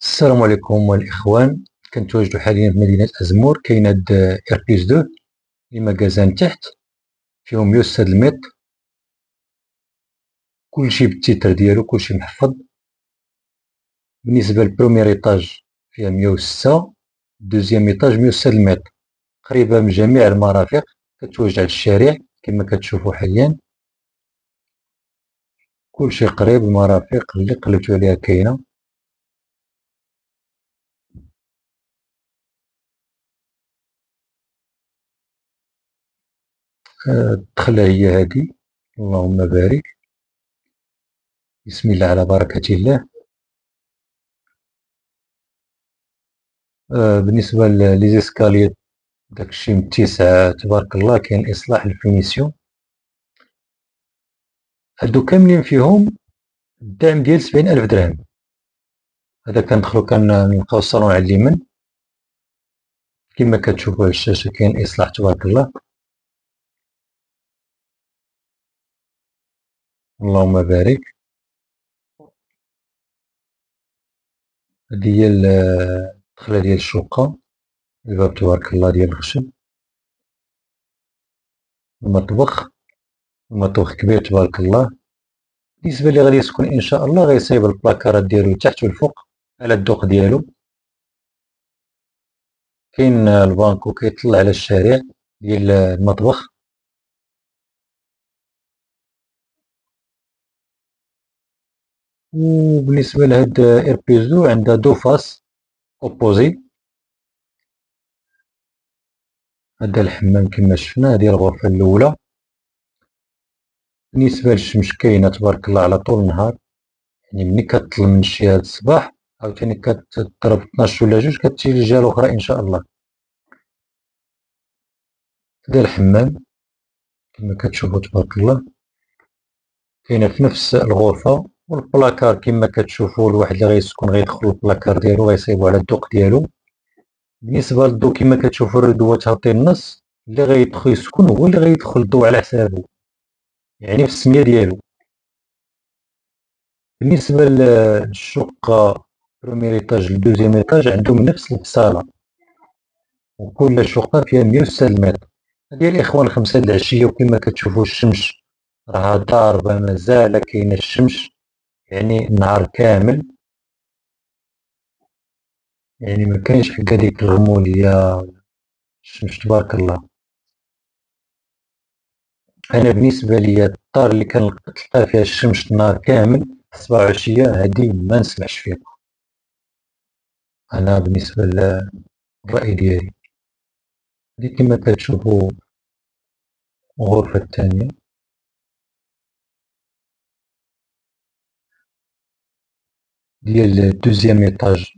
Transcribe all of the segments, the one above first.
السلام عليكم الإخوان. كنتواجد حاليا في مدينة أزمور. كاين هاد إر بلس دو لي ماكازان تحت فيهم 106 المتر، كلشي بالتيتر ديالو، كلشي محفظ. بالنسبة للبروميير إيطاج فيها 106، دوزيام إيطاج 106 المتر، قريبة من جميع المرافق، كتواجد على الشارع كما كتشوفو حاليا. كلشي قريب، المرافق اللي قلبتو عليها كاينة. الدخلة هي هادي، اللهم بارك، بسم الله على بركة الله. بالنسبة لي زيسكاليي داكشي متسع تبارك الله. كاين إصلاح الفينيسيون، هادو كاملين فيهم الدعم ديال 70,000 درهم. هذا كندخلو كنلقاو الصالون على اليمين كما كتشوفو على الشاشة. كاين إصلاح تبارك الله، اللهم بارك. هادي هي الدخلة ديال الشقة، الباب تبارك الله ديال الخشب. المطبخ كبير تبارك الله. بالنسبة لي غادي يسكن إن شاء الله غيصايب البلاكارات ديالو تحت والفوق على الذوق ديالو. كاين البانكو كيطل على الشارع ديال المطبخ. وبالنسبة لهاد إر بلس دو عندها دو فاس اوبوزي. هذا الحمام كما شفنا، هذه الغرفة الأولى. بالنسبة للشمس كاينة تبارك الله على طول النهار، يعني ملي كتطل من الشيا هاد الصباح عاوتاني كتضرب 12 ولا جوج كتجي للجهة الأخرى إن شاء الله. هذا الحمام كما كتشوفو تبارك الله، كاينة في نفس الغرفة. والبلاكار كما كتشوفو الواحد اللي غيسكن غيدخل البلاكار ديالو غيصايبو على الذوق ديالو. بالنسبة للضو كما كتشوفو الردوة تغطي النص، اللي غيدخل يسكن هو اللي غيدخل الضو على حسابو، يعني في السمية ديالو. بالنسبة للشقة بروميير إيطاج لدوزيام إيطاج عندهم نفس الصالة، وكل شقة فيها 106 متر. هادي الإخوان 5 د العشية، وكما كتشوفو الشمس راها ضاربة، مازال كاينة الشمس يعني النهار كامل، يعني مكاينش حكا ديك الغمولية الشمس تبارك الله. أنا بالنسبة ليا الدار اللي كنلقى فيها الشمس النهار كامل الصباح والعشية هادي منسمعش فيها، أنا بالنسبة للرأي ديالي. هادي كما كتشوفو الغرفة الثانية ديال دوزيام إيطاج،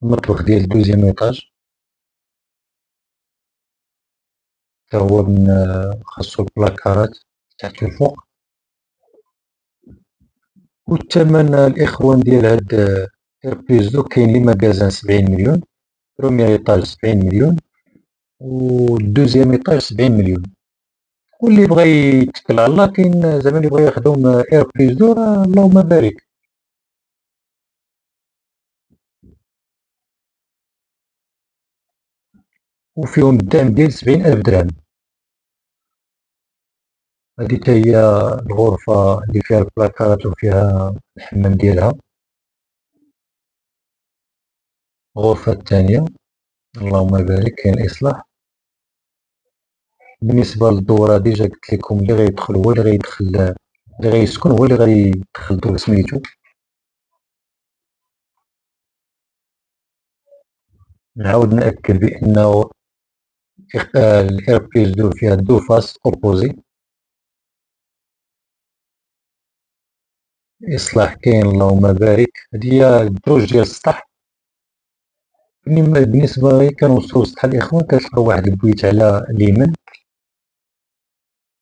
المطبخ ديال دوزيام إيطاج تا هو من خاصو البلاكارات تحت والفوق. والثمن الإخوان ديال هاد إر بلس دو كاين لي ماكازان 70 مليون، بروميير إيطاج 70 مليون، والدوزيام إيطاج 70 مليون. واللي بغا يتكل على الله كاين زعما اللي بغا يخدم إر بلس دو راه اللهم بارك. وفيهم الدعم ديال 70,000 درهم. هادي تا هي الغرفة اللي فيها البلاكارات وفيها الحمام ديالها. الغرفة الثانية اللهم بارك كاين إصلاح. بالنسبة للدورة ديجا قلت لكم اللي غيدخل هو اللي غيدخل، اللي غيسكن هو اللي غيدخل دور سميتو. نعاود نأكد بأنه الإر بلس دو فيها دو فاس أوبوزي. إصلاح كاين اللهم بارك. هادي هي الدروج ديال السطح. بالنسبة غير كنوصلو للسطح الإخوان كتلقاو واحد البويت على اليمين،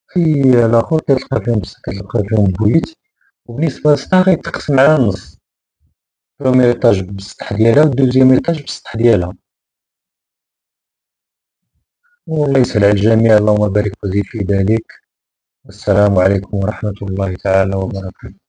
في الآخر كتلقى فيهم بويت. وبالنسبة للسطح غيتقسم على النص، بروميير إيطاج بالسطح ديالها ودوزيام إيطاج بالسطح ديالها. والله يسهل على الجميع، اللهم بارك وزيد في ذلك. والسلام عليكم ورحمة الله تعالى وبركاته.